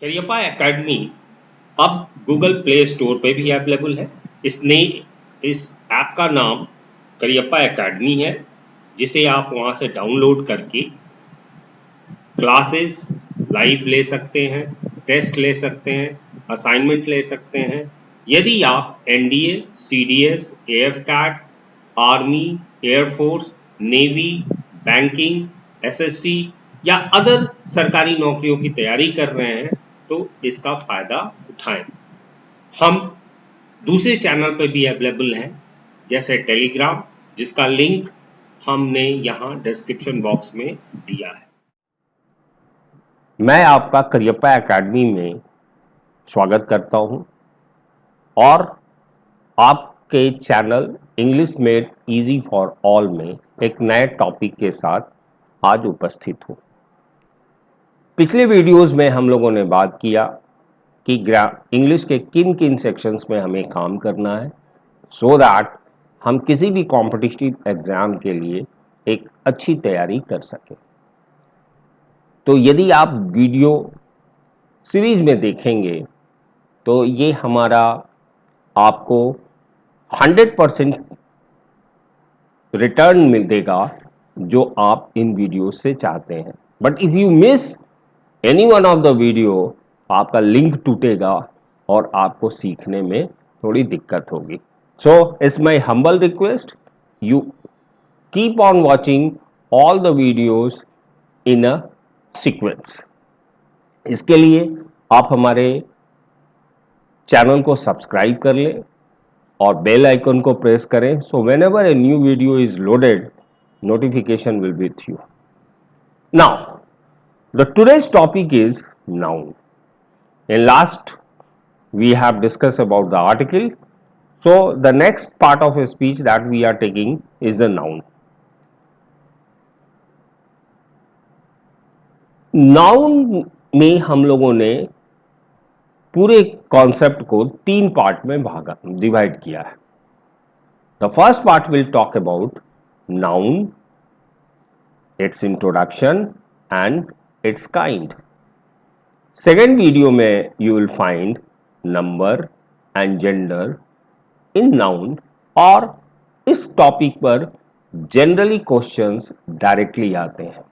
Cariappa academy अब Google play store पे भी अवेलेबल है। इस ऐप का नाम करियप्पा एकेडमी है, जिसे आप वहाँ से डाउनलोड करके क्लासेस लाइव ले सकते हैं, टेस्ट ले सकते हैं, असाइनमेंट ले सकते हैं। यदि आप NDA, CDS, AFCAT, army, air force, navy, banking, SSC या अदर सरकारी नौकरियों की तैयारी कर रहे हैं तो इसका फायदा उठाएं। हम दूसरे चैनल पर भी अवेलेबल हैं, जैसे टेलीग्राम, जिसका लिंक हमने यहाँ डिस्क्रिप्शन बॉक्स में दिया है। मैं आपका करियप्पा एकेडमी में स्वागत करता हूं और आपके channel English made easy for all में एक नए टॉपिक के साथ आज उपस्थित हूं। पिछले वीडियोस में हम लोगों ने बात किया कि इंग्लिश के किन किन सेक्शंस में हमें काम करना है सो दैट हम किसी भी कॉम्पिटिटिव एग्जाम के लिए एक अच्छी तैयारी कर सकें। तो यदि आप वीडियो सीरीज में देखेंगे तो ये हमारा आपको 100% रिटर्न मिल देगा जो आप इन वीडियो से चाहते हैं। But if you miss any one of the video, आपका लिंक टूटेगा और आपको सीखने में थोड़ी दिक्कत होगी। So it's my humble request, you keep on watching all the videos in a sequence. इसके लिए आप हमारे चैनल को सब्सक्राइब कर लें और बेल आइकन को प्रेस करें, so whenever a new video is loaded, notification will be with you. Now, today's topic is noun. In last, we have discussed about the article. So, the next part of a speech that we are taking is the noun. Noun में हम लोगों ने पूरे concept को 3 part में divide किया है। The first part will talk about noun, its introduction and its kind. Second video में you will find number and gender in noun, और इस टॉपिक पर generally questions directly आते हैं।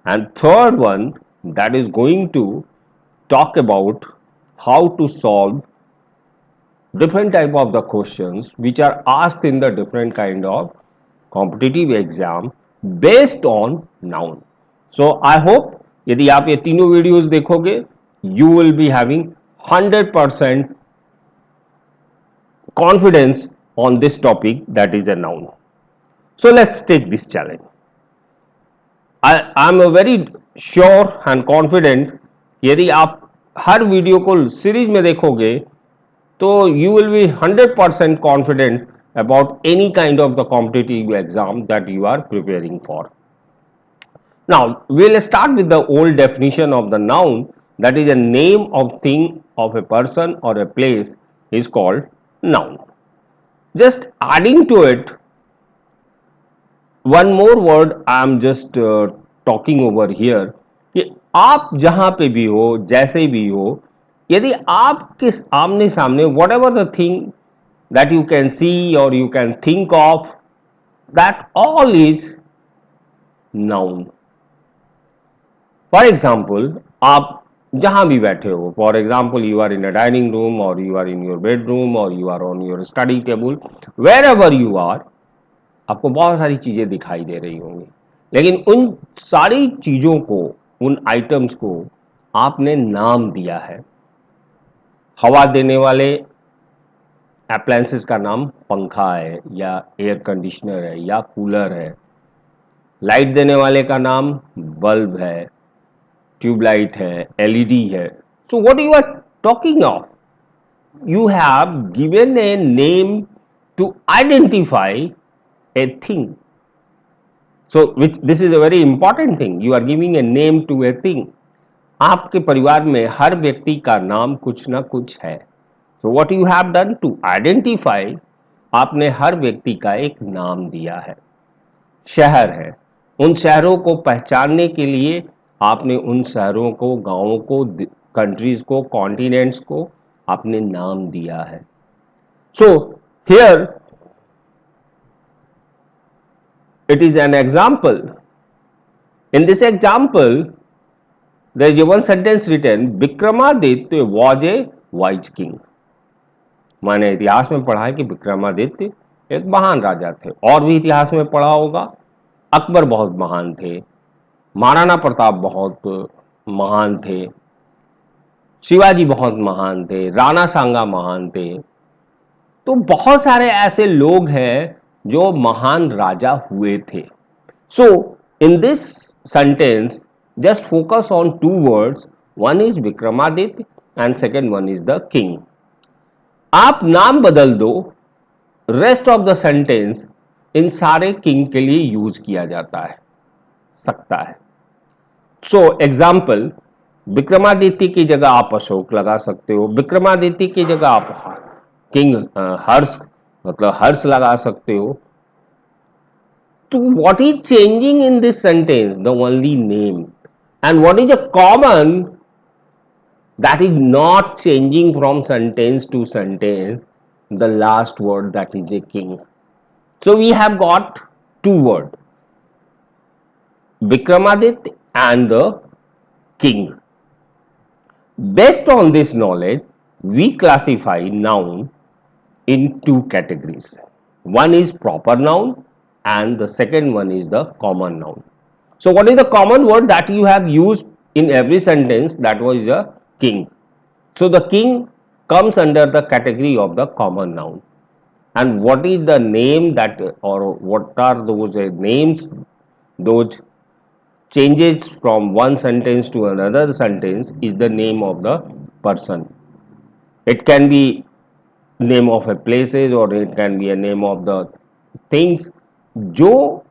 And third one that is going to talk about how to solve different type of the questions which are asked in the different kind of competitive exam based on noun. So I hope यदि आप ये तीनों videos देखोगे you will be having 100% confidence on this topic, that is a noun. So let's take this challenge. I am a very sure and confident यदि आप हर video को series में देखोगे तो you will be 100% confident about any kind of the competitive exam that you are preparing for. Now, we'll start with the old definition of the noun, that is a name of thing, of a person or a place is called noun. Just adding to it one more word I am just talking over here कि आप जहां पे भी हो, जैसे भी हो, यदि आपके आमने सामने whatever the thing that you can see or you can think of, that all is noun. For example, आप जहां भी बैठे हो, for example you are in a dining room or you are in your bedroom or you are on your study table, wherever you are, आपको बहुत सारी चीजें दिखाई दे रही होंगी, लेकिन उन सारी चीजों को, उन आइटम्स को आपने नाम दिया है। हवा देने वाले अप्लायंसेस का नाम पंखा है या एयर कंडीशनर है या कूलर है। लाइट देने वाले का नाम बल्ब है, ट्यूबलाइट है, एलईडी है। So what you are talking of, you have given a name to identify a thing. So this is a very important thing. You are giving a name to a thing. आपके परिवार में हर व्यक्ति का नाम कुछ ना कुछ है। So what you have done to identify, आपने हर व्यक्ति का एक नाम दिया है। शहर है, उन शहरों को पहचानने के लिए आपने उन शहरों को, गांवों को कंट्रीज को, कॉन्टिनेंट्स को आपने नाम दिया है. So here it is an example. In this example, there is one sentence written, Vikramaditya was a wise king. मैंने इतिहास में पढ़ा है कि विक्रमादित्य एक महान राजा थे. और भी इतिहास में पढ़ा होगा, अकबर बहुत महान थे, महाराणा प्रताप बहुत महान थे, शिवाजी बहुत महान थे, राणा सांगा महान थे. तो बहुत सारे ऐसे लोग हैं जो महान राजा हुए थे. So in this sentence just focus on two words, one is Vikramaditya and second one is the king. आप नाम बदल दो, रेस्ट ऑफ द सेंटेंस इन सारे किंग के लिए यूज किया जाता है, सकता है. सो एग्जाम्पल, विक्रमादित्य की जगह आप अशोक लगा सकते हो, विक्रमादित्य की जगह आप किंग हर्ष मतलब हर्ष लगा सकते हो. तो what is changing in this sentence? The only name. And what is a common that is not changing from sentence to sentence? The last word, that is a king. So we have got two words, Vikramaditya and the king. Based on this knowledge, we classify noun in two categories. One is proper noun and the second one is the common noun. So what is the common word that you have used in every sentence? That was a king. So the king comes under the category of the common noun. And what is the name that, or what are those names, those changes from one sentence to another sentence, is the name of the person. It can be name of a places or it can be a name of the things. जो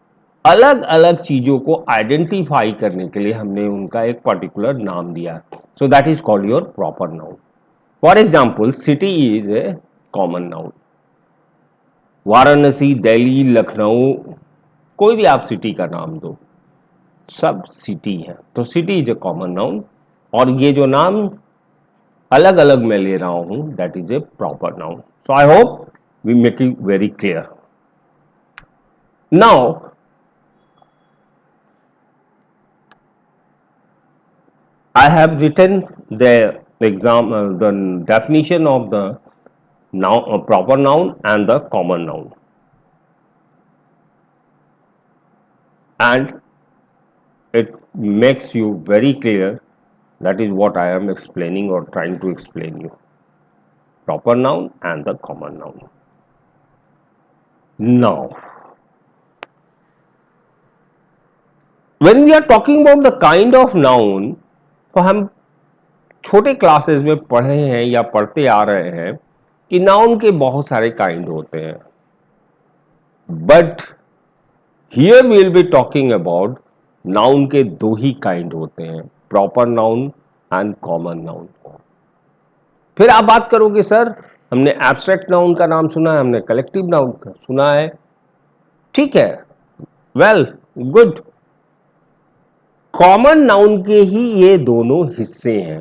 अलग अलग चीजों को identify करने के लिए हमने उनका एक पर्टिकुलर नाम दिया. सो that is called your proper noun. For example, city is a common noun. Varanasi, Delhi, Lucknow, कोई भी आप सिटी का नाम दो, सब सिटी है. तो city is a common noun. और ये जो नाम अलग अलग मैं ले रहा हूं, that is a proper noun. So I hope we make it very clear. Now I have written the the definition of the noun, proper noun and the common noun, and it makes you very clear. That is what I am explaining or trying to explain you. Proper noun and the common noun. Now, when we are talking about the kind of noun, तो हम छोटे classes में पढ़े हैं या पढ़ते आ रहे हैं कि नाउन के बहुत सारे काइंड होते हैं. But here we will be talking about noun के दो ही काइंड होते हैं, proper noun and common noun. फिर आप बात करोगे, सर हमने एब्स्ट्रैक्ट नाउन का नाम सुना है, हमने कलेक्टिव नाउन का सुना है. ठीक है, वेल गुड. कॉमन नाउन के ही ये दोनों हिस्से हैं.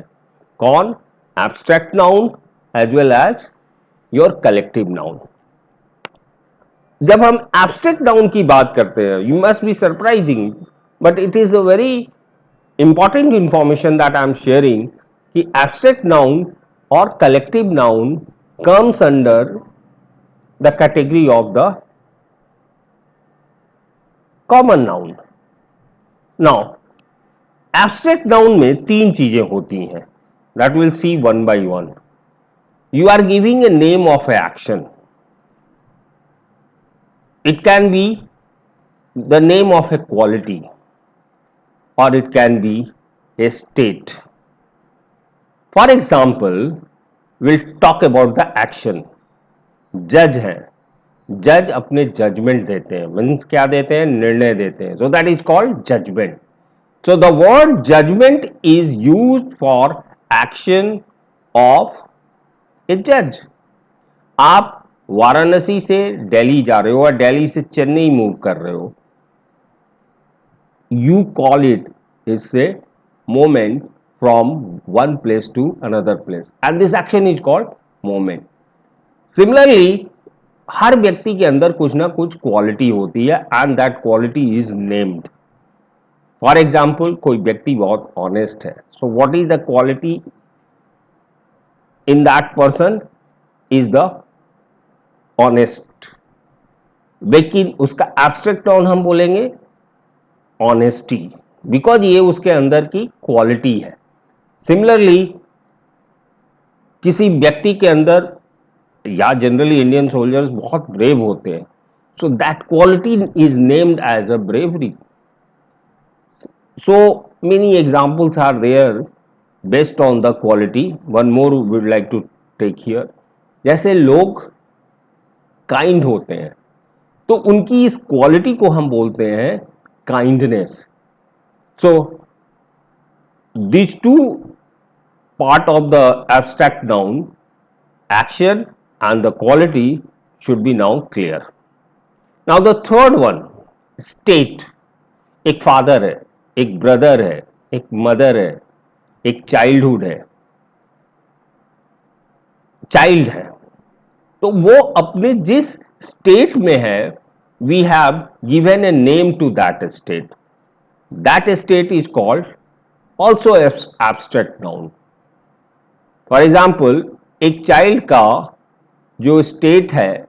कौन? Abstract noun as well as your collective noun. जब हम एब्स्ट्रैक्ट नाउन की बात करते हैं, you must be surprising, but it is a very important information that I am sharing, कि एब्स्ट्रैक्ट नाउन और collective noun comes under the category of the common noun. Now abstract noun में तीन चीजें होती हैं, that will see one by one. You are giving a name of a action. It can be the name of a quality और it can be a state. For example, will talk about the action. जज हैं, जज अपने judgement देते हैं, means क्या देते हैं? निर्णय देते हैं. So that is called judgement. So the word judgment is used for action of a judge. आप वाराणसी से दिल्ली जा रहे हो और दिल्ली से चेन्नई मूव कर रहे हो, you call it is a moment from one place to another place, and this action is called movement. Similarly, हर व्यक्ति के अंदर कुछ ना कुछ क्वालिटी होती है and that quality is named. For example, कोई व्यक्ति बहुत honest है, so what is the quality in that person is the honest. लेकिन उसका एब्स्ट्रैक्ट नाउन हम बोलेंगे ऑनेस्टी, बिकॉज ये उसके अंदर की क्वालिटी है. सिमिलरली, किसी व्यक्ति के अंदर, या जनरली इंडियन सोल्जर्स बहुत ब्रेव होते हैं, so that quality is named as a bravery. So many examples are there based on the quality. One more would like to take here. जैसे लोग काइंड होते हैं, तो उनकी इस क्वालिटी को हम बोलते हैं kindness. So these two part of the abstract noun, action and the quality, should be now clear. Now the third one, state. एक फादर है, एक ब्रदर है, एक मदर है, एक चाइल्डहुड है, चाइल्ड है, तो वो अपने जिस स्टेट में है, we have given a name to that state. That state is called also abstract noun. For example, एक चाइल्ड का जो स्टेट है,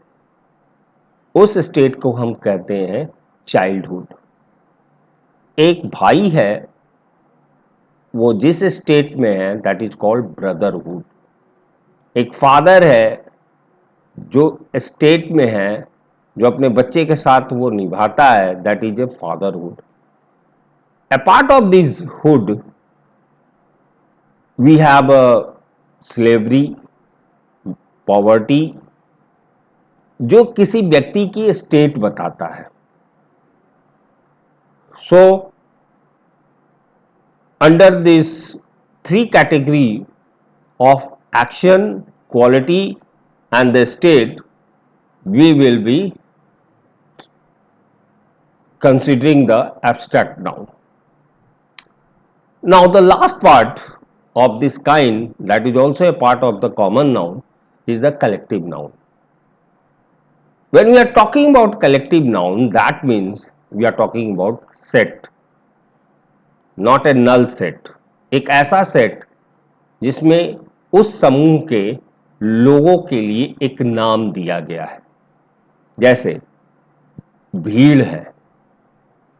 उस स्टेट को हम कहते हैं चाइल्डहुड. एक भाई है, वो जिस स्टेट में है, दैट इज कॉल्ड ब्रदरहुड. एक फादर है, जो स्टेट में है, जो अपने बच्चे के साथ वो निभाता है, that is A fatherhood. A part of this hood, we have slavery, poverty, जो किसी व्यक्ति की स्टेट बताता है. So, under this three category of action, quality and the state, we will be considering the abstract noun. Now the last part of this kind, that is also a part of the common noun, is the collective noun. When we are talking about collective noun, that means we are talking about set, not a null set. एक ऐसा set जिसमें उस समूह के लोगों के लिए एक नाम दिया गया है. जैसे भीड़ है,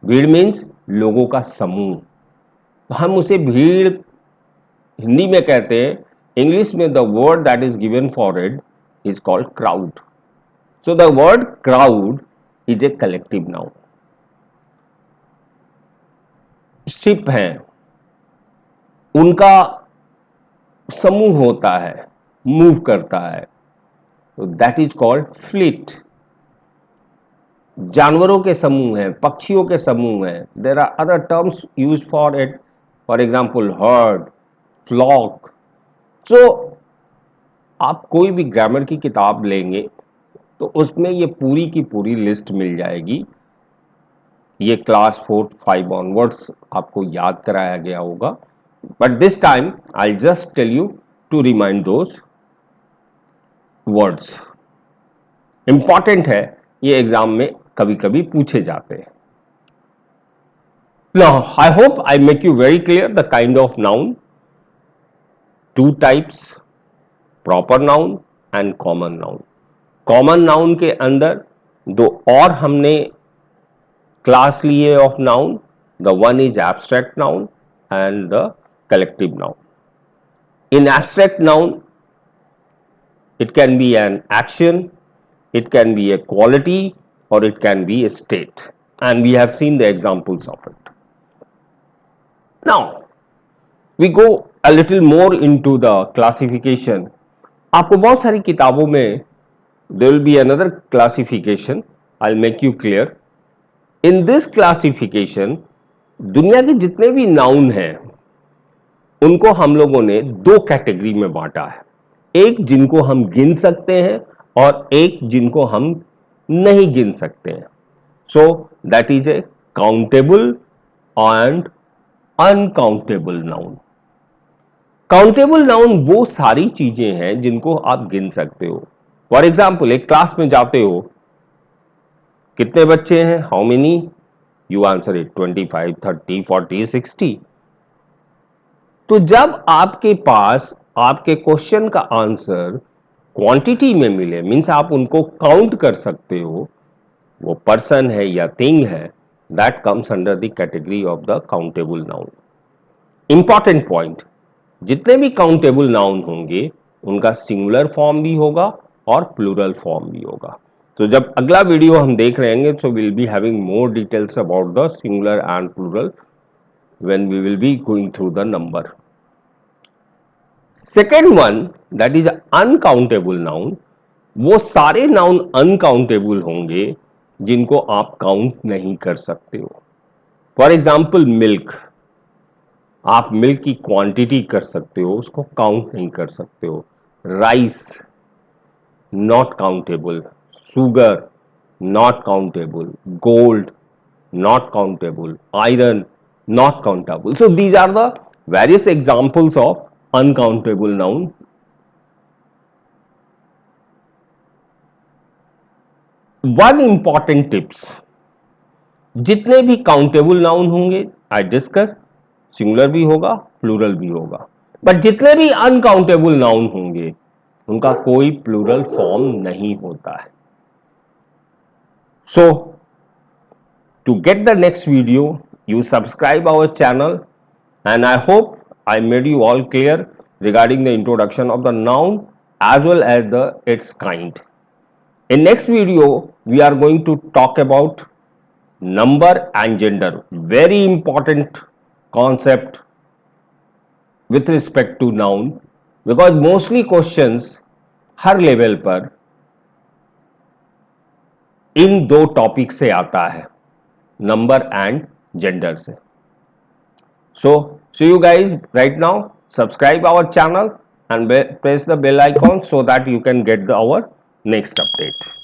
भीड़ मीन्स लोगों का समूह, हम उसे भीड़ हिंदी में कहते हैं. इंग्लिश में the word that is given for it is called crowd. So the word crowd is a collective noun. Ship हैं, उनका समूह होता है, मूव करता है, तो दैट इज कॉल्ड फ्लीट. जानवरों के समूह हैं, पक्षियों के समूह हैं, there are other terms use for it, for example herd, flock. So आप कोई भी ग्रामर की किताब लेंगे तो उसमें ये पूरी की पूरी लिस्ट मिल जाएगी. ये क्लास 4-5 ऑनवर्ड्स आपको याद कराया गया होगा, but this time I just tell you to remind those words. Important है, ये एग्जाम में कभी कभी पूछे जाते हैं. Now, I hope I make you very clear the kind of noun, two types, proper noun and common noun. Common noun के अंदर दो और हमने क्लास लिए of noun. The one is abstract noun and the collective noun. In abstract noun, it can be an action, it can be a quality, or it can be a state, and we have seen the examples of it. Now we go a little more into the classification. आपको बहुत सारी किताबों में there will be another classification. I'll make you clear. In this classification, दुनिया के जितने भी noun हैं उनको हम लोगों ने दो कैटेगरी में बांटा है. एक जिनको हम गिन सकते हैं और एक जिनको हम नहीं गिन सकते हैं. So that is A countable and uncountable noun. Countable noun वो सारी चीजें हैं जिनको आप गिन सकते हो। फॉर एग्जाम्पल, एक क्लास में जाते हो, कितने बच्चे हैं, how many, you answer it 25, 30, 40, 60। तो जब आपके पास आपके क्वेश्चन का आंसर क्वांटिटी में मिले, मीन्स आप उनको काउंट कर सकते हो, वो पर्सन है या थिंग है, that comes under the category of the countable noun. Important point, जितने भी काउंटेबल नाउन होंगे उनका सिंगुलर फॉर्म भी होगा और प्लूरल फॉर्म भी होगा। तो जब अगला वीडियो हम देख रहे हैं, so we'll be having more details about the singular and plural when we will be going through the number. Second one, that is uncountable noun, वो सारे नाउन अनकाउंटेबल होंगे जिनको आप काउंट नहीं कर सकते हो। फॉर एग्जाम्पल मिल्क, आप मिल्क की क्वांटिटी कर सकते हो, उसको काउंट नहीं कर सकते हो। Rice not countable, sugar not countable, gold not countable, iron not countable. So these are the various examples of uncountable noun. One important tips, जितने भी काउंटेबल नाउन होंगे, आई डिस्कस, सिंगुलर भी होगा, प्लूरल भी होगा, बट जितने भी uncountable noun होंगे उनका कोई प्लूरल फॉर्म नहीं होता है। So, to get the next video, you subscribe our channel, and I hope I made you all clear regarding the introduction of the noun as well as its kind. In next video, we are going to talk about number and gender, very important concept with respect to noun, because mostly questions her level पर इन दो topic से आता है, number and gender से। So see you guys right now, subscribe our channel and press the bell icon so that you can get our next update.